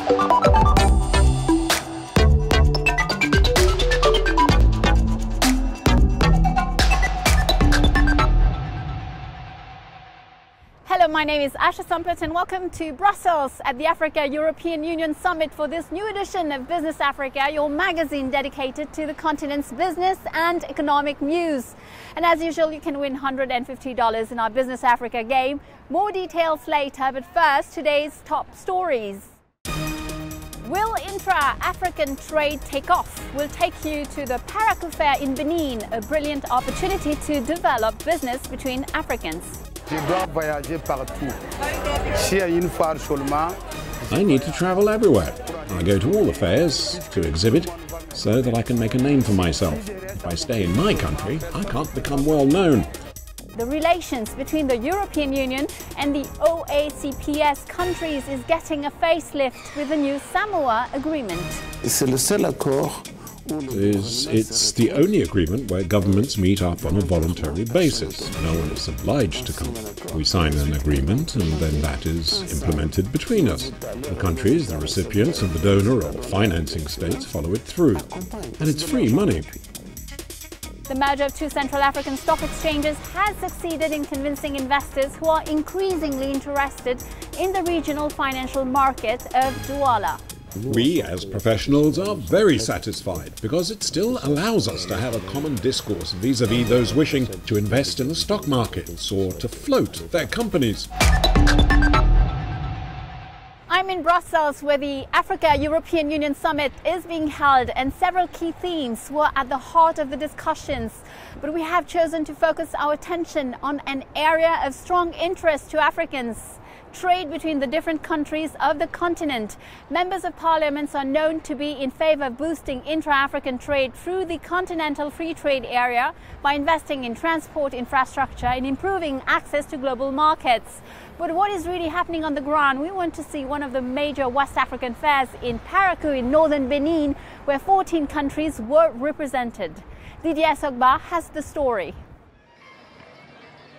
Hello, my name is Asha Sampet and welcome to Brussels at the Africa-European Union Summit for this new edition of Business Africa, your magazine dedicated to the continent's business and economic news. And as usual, you can win $150 in our Business Africa game. More details later, but first, today's top stories. Will intra-African trade take off? We'll take you to the Parakou Fair in Benin, a brilliant opportunity to develop business between Africans. I need to travel everywhere. I go to all the fairs to exhibit so that I can make a name for myself. If I stay in my country, I can't become well known. The relations between the European Union and the OACPS countries is getting a facelift with the new Samoa agreement. It's the only agreement where governments meet up on a voluntary basis. No one is obliged to come. We sign an agreement and then that is implemented between us. The countries, the recipients and the donor or financing states follow it through. And it's free money. The merger of two Central African stock exchanges has succeeded in convincing investors who are increasingly interested in the regional financial market of Douala. We, as professionals, are very satisfied because it still allows us to have a common discourse vis-à-vis those wishing to invest in the stock markets or to float their companies. I'm in Brussels where the Africa-European Union Summit is being held and several key themes were at the heart of the discussions. But we have chosen to focus our attention on an area of strong interest to Africans. Trade between the different countries of the continent. Members of parliaments are known to be in favor of boosting intra-African trade through the continental free trade area by investing in transport infrastructure and improving access to global markets. But what is really happening on the ground? We want to see one of the major West African fairs in Parakou in northern Benin, where 14 countries were represented. Didier Sogba has the story.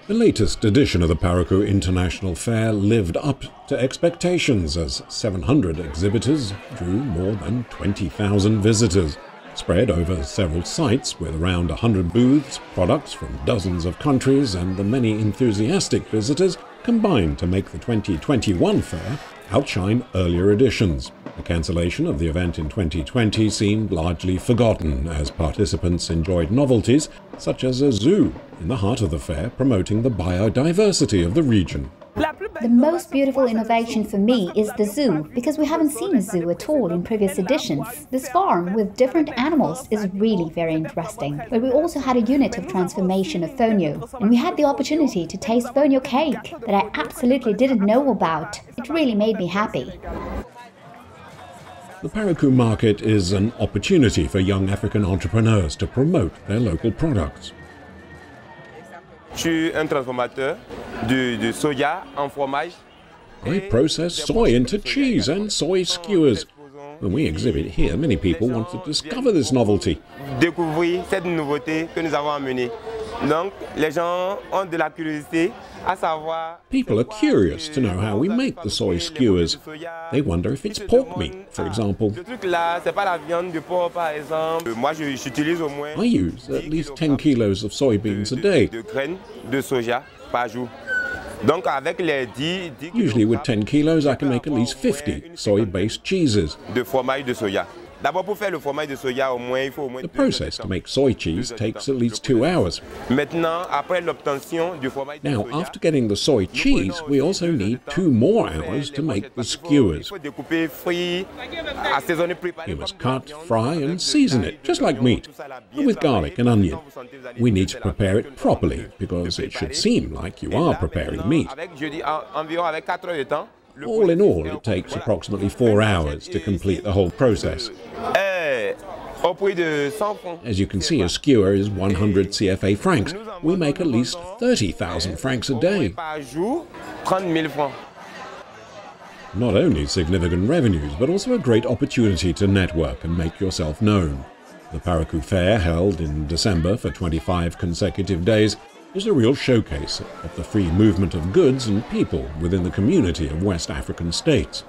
The latest edition of the Parakou International Fair lived up to expectations as 700 exhibitors drew more than 20,000 visitors, spread over several sites with around 100 booths, products from dozens of countries and the many enthusiastic visitors combined to make the 2021 fair outshine earlier editions. The cancellation of the event in 2020 seemed largely forgotten as participants enjoyed novelties such as a zoo in the heart of the fair promoting the biodiversity of the region. The most beautiful innovation for me is the zoo, because we haven't seen a zoo at all in previous editions. This farm with different animals is really very interesting. But we also had a unit of transformation of fonio, and we had the opportunity to taste fonio cake that I absolutely didn't know about. It really made me happy. The Parakou market is an opportunity for young African entrepreneurs to promote their local products. Je suis un transformateur de soja en fromage. I process soy into cheese and soy skewers. When we exhibit here, many people want to discover this novelty. Découvrir cette nouveauté que nous avons amenée. Donc, les gens ont de la curiosité à savoir. People are curious to know how we make the soy skewers. They wonder if it's pork meat, for example. Ce truc-là, c'est pas la viande de porc, par exemple. Moi, j'utilise au moins. I use at least 10 kilos of soybeans a day. De graines de soja par jour. Donc, avec les 10 Usually with 10 kilos, I can make at least 50 soy-based cheeses. De fromage de soja. D'abord, pour faire le fromage de soja, au moins, il faut au moins. The process to make soy cheese takes at least 2 hours. Maintenant, après l'obtention du fromage de Now, soja, after getting the soy cheese, we also need 2 more hours to make the skewers. il faut découper, frire, assaisonner, préparer. You must cut, fry and season it, just like meat, with garlic and onion. We need to prepare it properly, because it should seem like you are preparing meat. Avec, je dis, environ avec 4 heures de temps. All in all, it takes approximately 4 hours to complete the whole process. Au prix de 100 francs. As you can see, a skewer is 100 CFA francs. We make at least 30,000 francs a day. Par jour, 30 000 francs. Not only significant revenues, but also a great opportunity to network and make yourself known. The Parakou Fair, held in December for 25 consecutive days, is a real showcase of the free movement of goods and people within the community of West African states.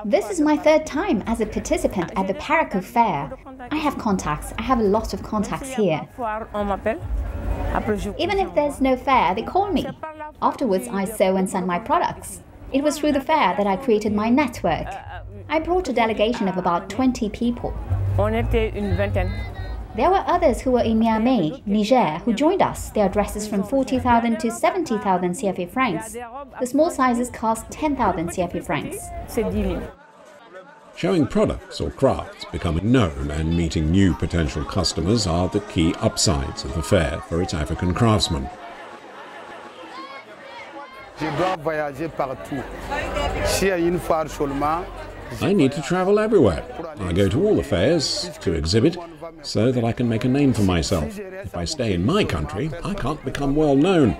This is my third time as a participant at the Parakou Fair. I have contacts. I have a lot of contacts here. Even if there's no fair, they call me. Afterwards, I sew and send my products. It was through the fair that I created my network. I brought a delegation of about 20 people. There were others who were in Niamey, Niger, who joined us. Their dresses from 40,000 to 70,000 CFA francs. The small sizes cost 10,000 CFA francs. Showing products or crafts becoming known and meeting new potential customers are the key upsides of the fair for its African craftsmen. I need to travel everywhere. I go to all the fairs to exhibit so that I can make a name for myself. If I stay in my country, I can't become well known.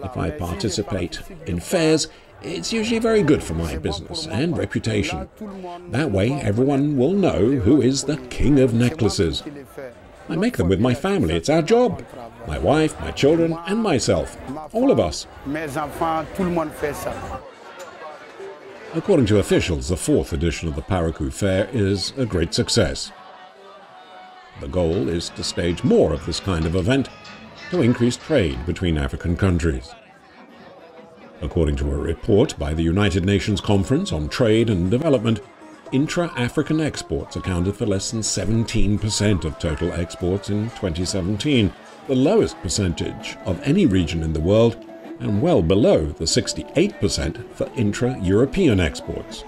If I participate in fairs, it's usually very good for my business and reputation. That way, everyone will know who is the king of necklaces. I make them with my family. It's our job. My wife, my children, and myself. All of us. According to officials, the fourth edition of the Parakou Fair is a great success. The goal is to stage more of this kind of event to increase trade between African countries. According to a report by the United Nations Conference on Trade and Development, intra-African exports accounted for less than 17% of total exports in 2017, the lowest percentage of any region in the world, and well below the 68% for intra-European exports.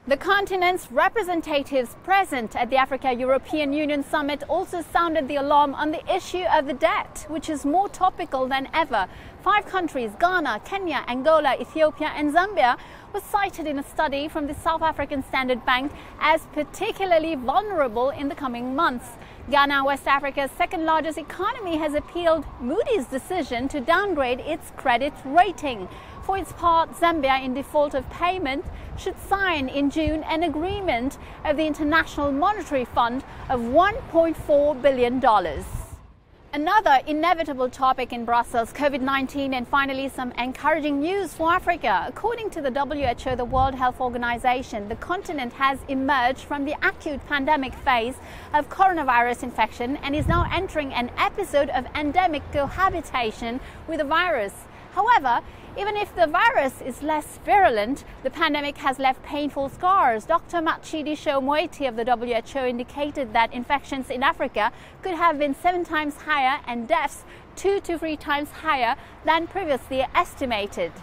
The continent's representatives present at the Africa-European Union Summit also sounded the alarm on the issue of the debt, which is more topical than ever. 5 countries, Ghana, Kenya, Angola, Ethiopia and Zambia, were cited in a study from the South African Standard Bank as particularly vulnerable in the coming months. Ghana, West Africa's second largest economy, has appealed Moody's decision to downgrade its credit rating. For its part, Zambia, in default of payment, should sign in June an agreement of the International Monetary Fund of $1.4 billion. Another inevitable topic in Brussels, COVID-19, and finally some encouraging news for Africa. According to the WHO, the World Health Organization, the continent has emerged from the acute pandemic phase of coronavirus infection and is now entering an episode of endemic cohabitation with the virus. However, even if the virus is less virulent, the pandemic has left painful scars. Dr. Machidi Moeti of the WHO indicated that infections in Africa could have been 7 times higher and deaths 2 to 3 times higher than previously estimated.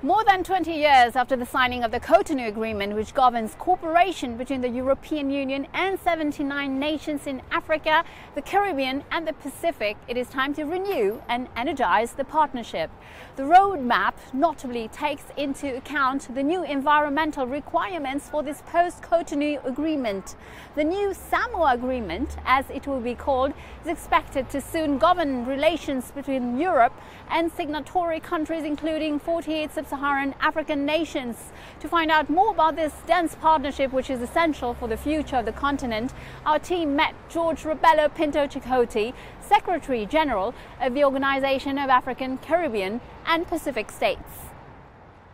More than 20 years after the signing of the Cotonou Agreement, which governs cooperation between the European Union and 79 nations in Africa, the Caribbean and the Pacific, it is time to renew and energize the partnership. The roadmap notably takes into account the new environmental requirements for this post-Cotonou Agreement. The new Samoa Agreement, as it will be called, is expected to soon govern relations between Europe and signatory countries, including 48 sub-Saharan African nations. To find out more about this dense partnership, which is essential for the future of the continent, our team met George Robello Pinto Chakoti, Secretary General of the Organization of African, Caribbean and Pacific States.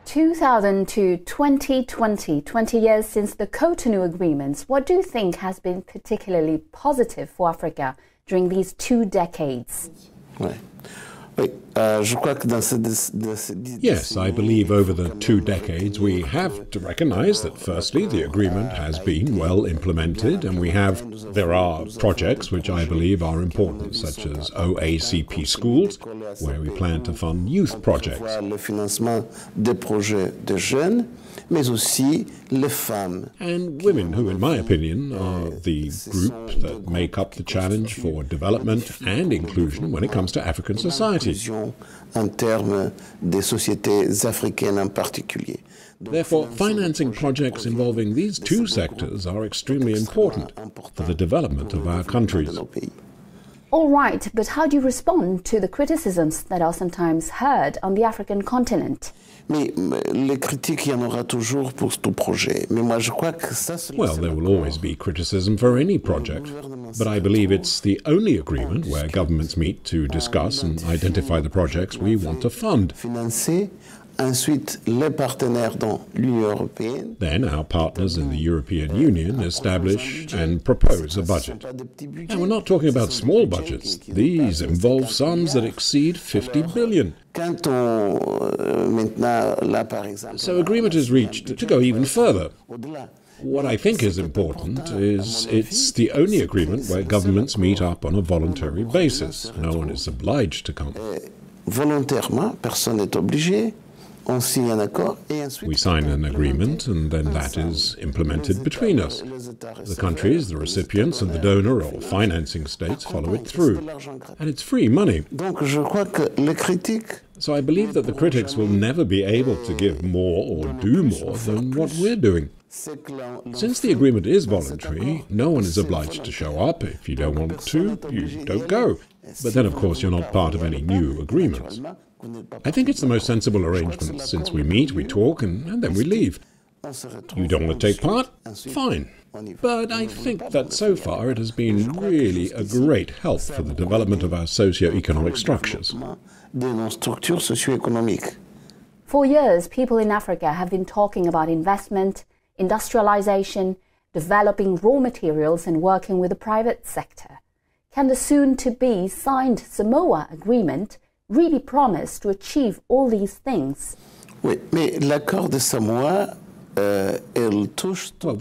2000 to 2020, 20 years since the Cotonou Agreements, what do you think has been particularly positive for Africa during these 2 decades? Yes, I believe over the 2 decades we have to recognize that firstly the agreement has been well implemented, and there are projects which I believe are important, such as OACP schools, where we plan to fund youth projects. And women, who in my opinion are the group that make up the challenge for development and inclusion when it comes to African society. Therefore, financing projects involving these 2 sectors are extremely important for the development of our countries. All right, but how do you respond to the criticisms that are sometimes heard on the African continent? Well, there will always be criticism for any project, but I believe it's the only agreement where governments meet to discuss and identify the projects we want to fund. Then our partners in the European Union establish and propose a budget. And we're not talking about small budgets. These involve sums that exceed 50 billion. So agreement is reached to go even further. What I think is important is it's the only agreement where governments meet up on a voluntary basis. No one is obliged to come. We sign an agreement, and then that is implemented between us. The countries, the recipients, and the donor or financing states follow it through. And it's free money. So I believe that the critics will never be able to give more or do more than what we're doing. Since the agreement is voluntary, no one is obliged to show up. If you don't want to, you don't go. But then, of course, you're not part of any new agreements. I think it's the most sensible arrangement, since we meet, we talk, and then we leave. You don't want to take part? Fine. But I think that so far it has been really a great help for the development of our socio-economic structures. For years, people in Africa have been talking about investment, industrialization, developing raw materials and working with the private sector. Can the soon-to-be signed Samoa Agreement really promise to achieve all these things? Well, the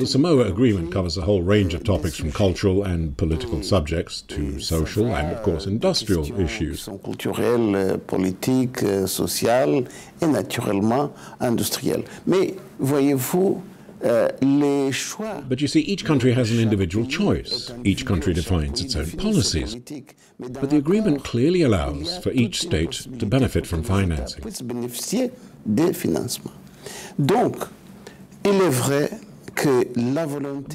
Samoa Agreement covers a whole range of topics from cultural and political subjects to social and, of course, industrial issues. But you see, each country has an individual choice. Each country defines its own policies. But the agreement clearly allows for each state to benefit from financing. But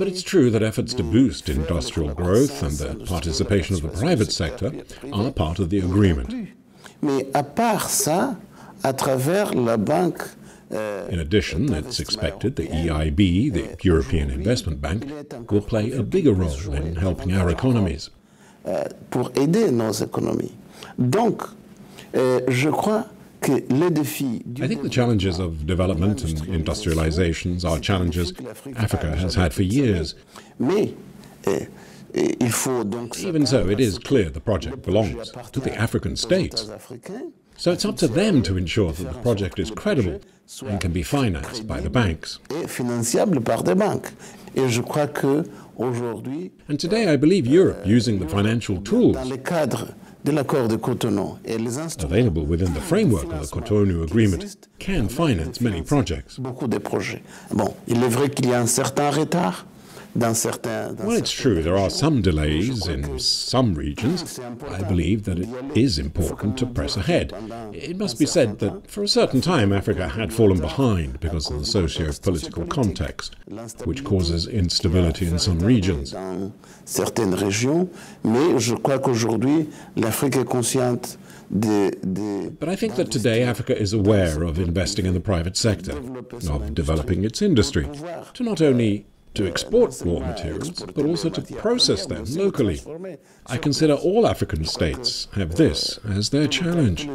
it's true that efforts to boost industrial growth and the participation of the private sector are part of the agreement. In addition, it's expected the EIB, the European Investment Bank, will play a bigger role in helping our economies. I think the challenges of development and industrializations are challenges Africa has had for years. Even so, it is clear the project belongs to the African states. So it's up to them to ensure that the project is credible and can be financed by the banks. And today I believe Europe, using the financial tools available within the framework of the Cotonou Agreement, can finance many projects. Well, it's true, there are some delays in some regions. I believe that it is important to press ahead. It must be said that for a certain time Africa had fallen behind because of the socio-political context, which causes instability in some regions. But I think that today Africa is aware of investing in the private sector, of developing its industry, to not only to export raw materials, but also to process them locally. I consider all African states have this as their challenge.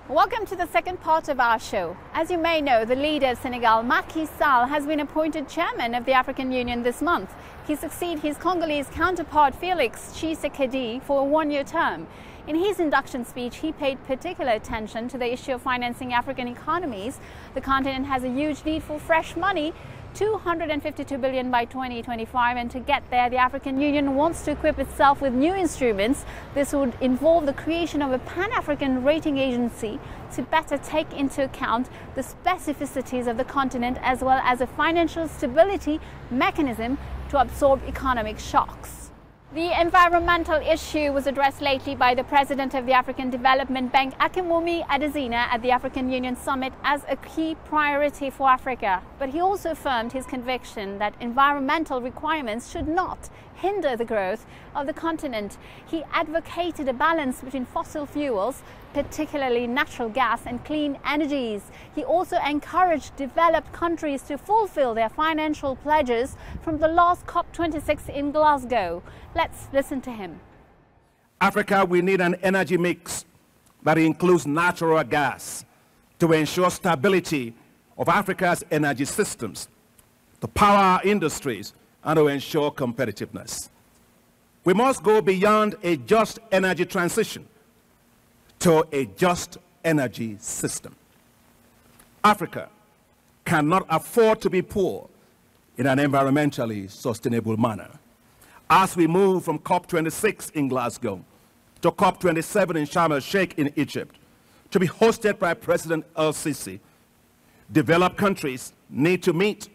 Welcome to the second part of our show. As you may know, the leader of Senegal, Macky Sall, has been appointed chairman of the African Union this month. He succeeds his Congolese counterpart Felix Tshisekedi for a one-year term. In his induction speech, he paid particular attention to the issue of financing African economies. The continent has a huge need for fresh money, 252 billion by 2025, and to get there, the African Union wants to equip itself with new instruments. This would involve the creation of a Pan-African rating agency to better take into account the specificities of the continent, as well as a financial stability mechanism to absorb economic shocks. The environmental issue was addressed lately by the president of the African Development Bank, Akinwumi Adesina, at the African Union Summit as a key priority for Africa. But he also affirmed his conviction that environmental requirements should not hinder the growth of the continent. He advocated a balance between fossil fuels, particularly natural gas, and clean energies. He also encouraged developed countries to fulfill their financial pledges from the last COP26 in Glasgow. Let's listen to him. Africa, we need an energy mix that includes natural gas to ensure stability of Africa's energy systems, to power our industries, and to ensure competitiveness. We must go beyond a just energy transition to a just energy system. Africa cannot afford to be poor in an environmentally sustainable manner. As we move from COP26 in Glasgow to COP27 in Sharm el-Sheikh in Egypt, to be hosted by President el-Sisi, developed countries need to meet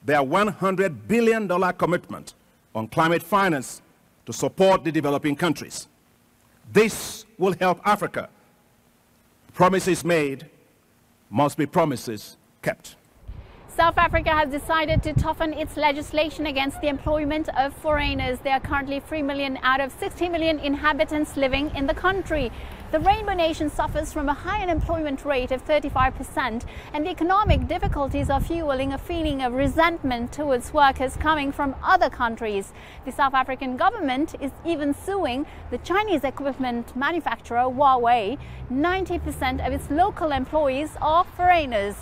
their $100 billion commitment on climate finance to support the developing countries. This will help Africa. Promises made must be promises kept. South Africa has decided to toughen its legislation against the employment of foreigners. There are currently 3 million out of 60 million inhabitants living in the country. The Rainbow Nation suffers from a high unemployment rate of 35%, and the economic difficulties are fueling a feeling of resentment towards workers coming from other countries. The South African government is even suing the Chinese equipment manufacturer Huawei. 90% of its local employees are foreigners.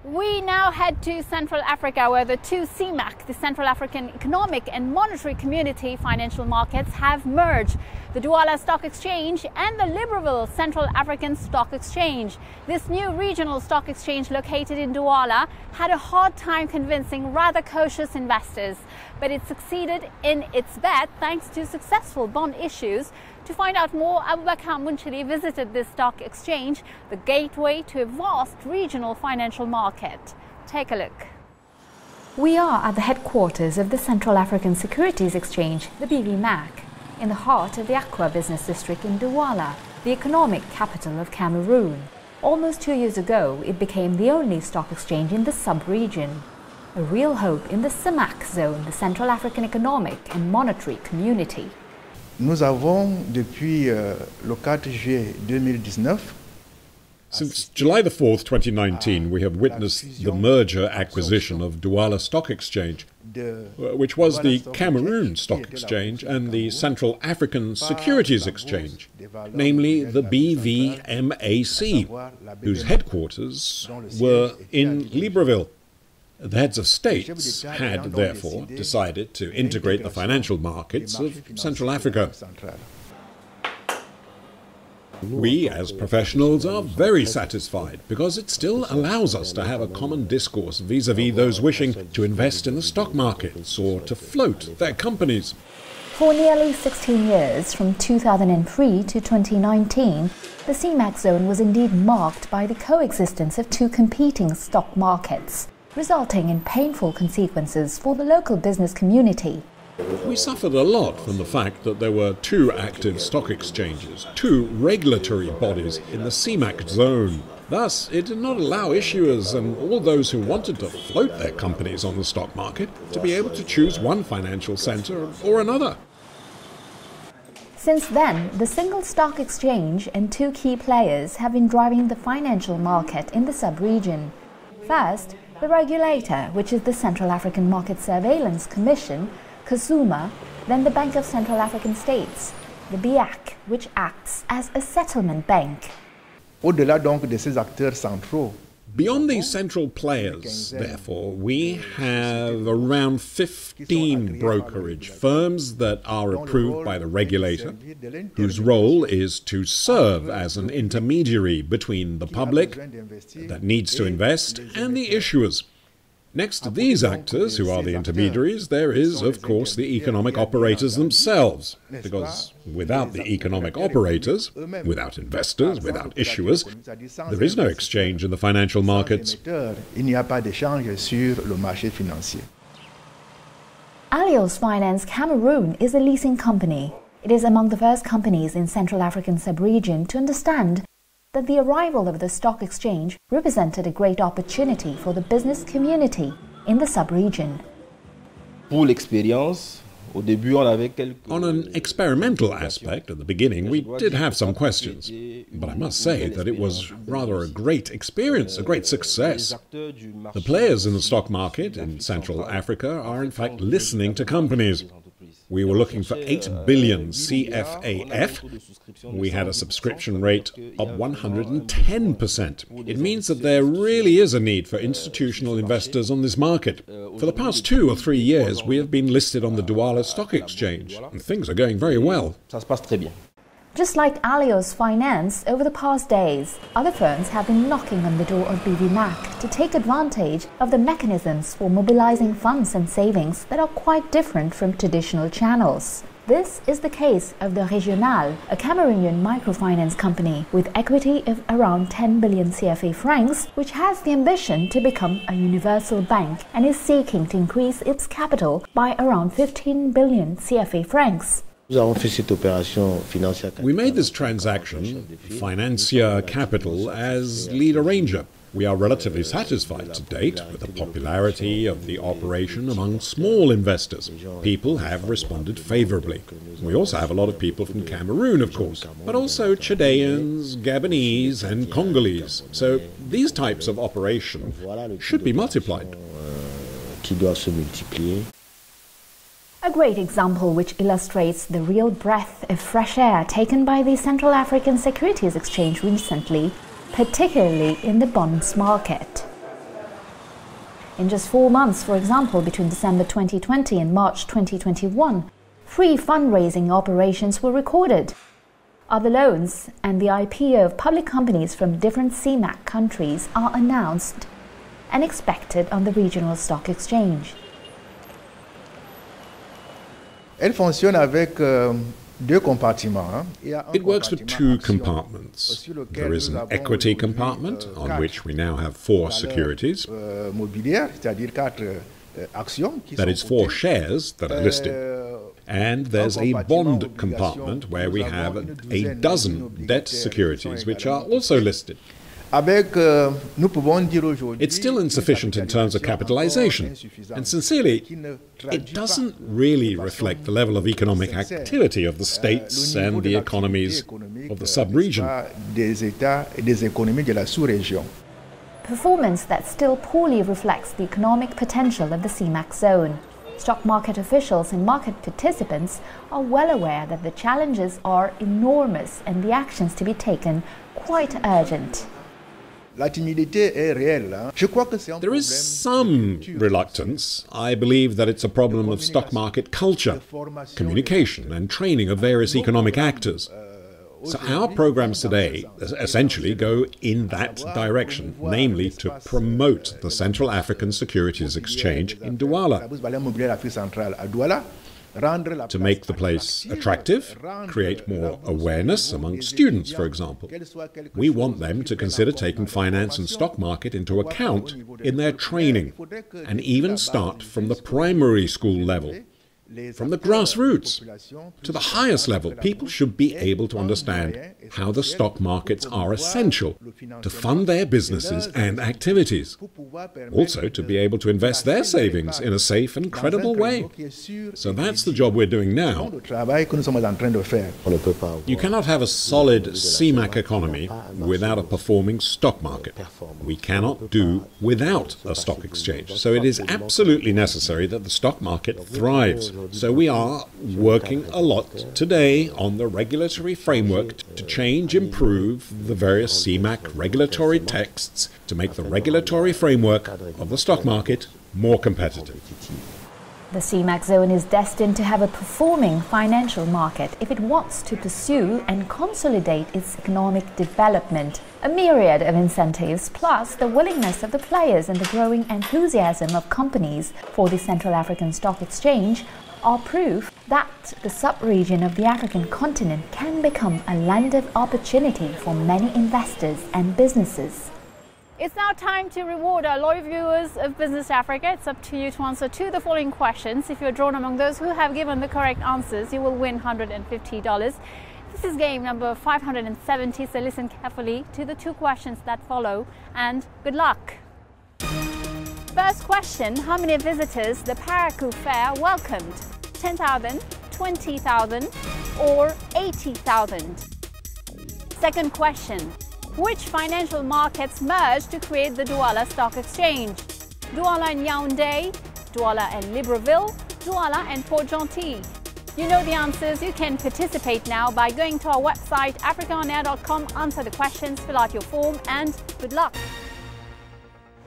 We now head to Central Africa, where the two CEMAC, the Central African Economic and Monetary Community financial markets, have merged. The Douala Stock Exchange and the Libreville Central African Stock Exchange. This new regional stock exchange located in Douala had a hard time convincing rather cautious investors, but it succeeded in its bet thanks to successful bond issues. To find out more, Abubakar Munchili visited this stock exchange, the gateway to a vast regional financial market. Take a look. We are at the headquarters of the Central African Securities Exchange, the BVMAC, in the heart of the Aqua Business District in Douala, the economic capital of Cameroon. Almost 2 years ago, it became the only stock exchange in the sub-region. A real hope in the CEMAC zone, the Central African Economic and Monetary Community. Nous avons, depuis le 4 juillet 2019, since July the 4th, 2019, we have witnessed the merger-acquisition of Douala Stock Exchange, which was the Cameroon Stock Exchange and the Central African Securities Exchange, namely the BVMAC, whose headquarters were in Libreville. The heads of states had, therefore, decided to integrate the financial markets of Central Africa. We, as professionals, are very satisfied because it still allows us to have a common discourse vis-à-vis those wishing to invest in the stock markets or to float their companies. For nearly 16 years, from 2003 to 2019, the CEMAC zone was indeed marked by the coexistence of two competing stock markets, resulting in painful consequences for the local business community. We suffered a lot from the fact that there were two active stock exchanges, two regulatory bodies in the CEMAC zone. Thus, it did not allow issuers and all those who wanted to float their companies on the stock market to be able to choose one financial centre or another. Since then, the single stock exchange and two key players have been driving the financial market in the sub-region. First, the regulator, which is the Central African Market Surveillance Commission, CASUMA, then the Bank of Central African States, the BIAC, which acts as a settlement bank. Au-delà donc de ces acteurs centraux, beyond these central players, therefore, we have around 15 brokerage firms that are approved by the regulator, whose role is to serve as an intermediary between the public that needs to invest and the issuers. Next to these actors, who are the intermediaries, there is, of course, the economic operators themselves, because without the economic operators, without investors, without issuers, there is no exchange in the financial markets. Alios Finance Cameroon is a leasing company. It is among the first companies in Central African sub-region to understand that the arrival of the stock exchange represented a great opportunity for the business community in the sub-region. On an experimental aspect, at the beginning, we did have some questions. But I must say that it was rather a great experience, a great success. The players in the stock market in Central Africa are in fact listening to companies. We were looking for 8 billion CFAF. We had a subscription rate of 110%. It means that there really is a need for institutional investors on this market. For the past 2 or 3 years, we have been listed on the Douala Stock Exchange, and things are going very well. Just like Alios Finance, over the past days, other firms have been knocking on the door of BVMAC to take advantage of the mechanisms for mobilizing funds and savings that are quite different from traditional channels. This is the case of the Regional, a Cameroonian microfinance company with equity of around 10 billion CFA francs, which has the ambition to become a universal bank and is seeking to increase its capital by around 15 billion CFA francs. We made this transaction, Financier Capital, as lead arranger. We are relatively satisfied to date with the popularity of the operation among small investors. People have responded favorably. We also have a lot of people from Cameroon, of course, but also Chileans, Gabonese and Congolese. So these types of operation should be multiplied. A great example which illustrates the real breath of fresh air taken by the Central African Securities Exchange recently, particularly in the bonds market. In just 4 months, for example, between December 2020 and March 2021, 3 fundraising operations were recorded. Other loans and the IPO of public companies from different CMAC countries are announced and expected on the regional stock exchange. Elle fonctionne avec 2 compartiments. It works with 2 compartments. There is an equity compartment, on which we now have 4 securities. That is 4 shares that are listed. And there's a bond compartment where we have a dozen debt securities which are also listed. It's still insufficient in terms of capitalization, and sincerely, it doesn't really reflect the level of economic activity of the states and the economies of the sub-region. Performance that still poorly reflects the economic potential of the CMAC zone. Stock market officials and market participants are well aware that the challenges are enormous and the actions to be taken quite urgent. There is some reluctance. I believe that it's a problem of stock market culture, communication and training of various economic actors. So our programs today essentially go in that direction, namely to promote the Central African Securities Exchange in Douala, to make the place attractive, create more awareness among students, for example. We want them to consider taking finance and stock market into account in their training, and even start from the primary school level. From the grassroots to the highest level, people should be able to understand how the stock markets are essential to fund their businesses and activities. Also to be able to invest their savings in a safe and credible way. So that's the job we're doing now. You cannot have a solid CMAC economy without a performing stock market. We cannot do without a stock exchange. So it is absolutely necessary that the stock market thrives. So we are working a lot today on the regulatory framework to change, improve the various CMAC regulatory texts to make the regulatory framework of the stock market more competitive. The CMAC zone is destined to have a performing financial market if it wants to pursue and consolidate its economic development. A myriad of incentives, plus the willingness of the players and the growing enthusiasm of companies for the Central African Stock Exchange, are proof that the sub-region of the African continent can become a land of opportunity for many investors and businesses. It's now time to reward our loyal viewers of Business Africa. It's up to you to answer to the following questions. If you're drawn among those who have given the correct answers, you will win $150. This is game number 570, so listen carefully to the two questions that follow, and good luck. First question, how many visitors the Parakou Fair welcomed? 10,000, 20,000 or 80,000? Second question, which financial markets merged to create the Douala Stock Exchange? Douala and Yaoundé, Douala and Libreville, Douala and Port-Gentil? You know the answers. You can participate now by going to our website africaonair.com, answer the questions, fill out your form, and good luck.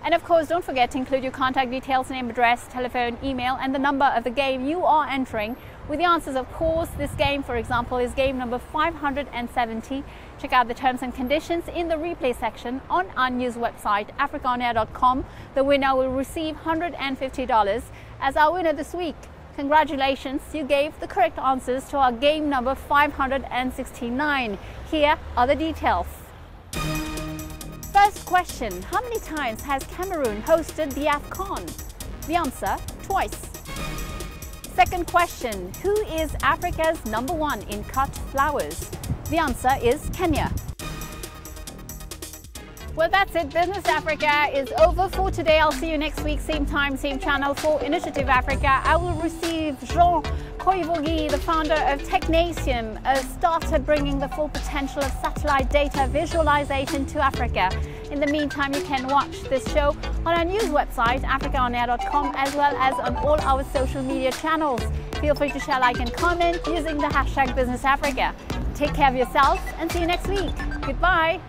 And of course, don't forget to include your contact details, name, address, telephone, email, and the number of the game you are entering with the answers. Of course, this game, for example, is game number 570. Check out the terms and conditions in the replay section on our news website, africaonair.com. The winner will receive $150 as our winner this week. Congratulations, you gave the correct answers to our game number 569. Here are the details. First question, how many times has Cameroon hosted the AFCON? The answer, twice. Second question, who is Africa's #1 in cut flowers? The answer is Kenya. Well, that's it. Business Africa is over for today. I'll see you next week, same time, same channel for Initiative Africa. I will receive Jean Koivogi, the founder of Technasium, a startup bringing the full potential of satellite data visualization to Africa. In the meantime, you can watch this show on our news website, africaonair.com, as well as on all our social media channels. Feel free to share, like, and comment using the hashtag Business Africa. Take care of yourself and see you next week. Goodbye.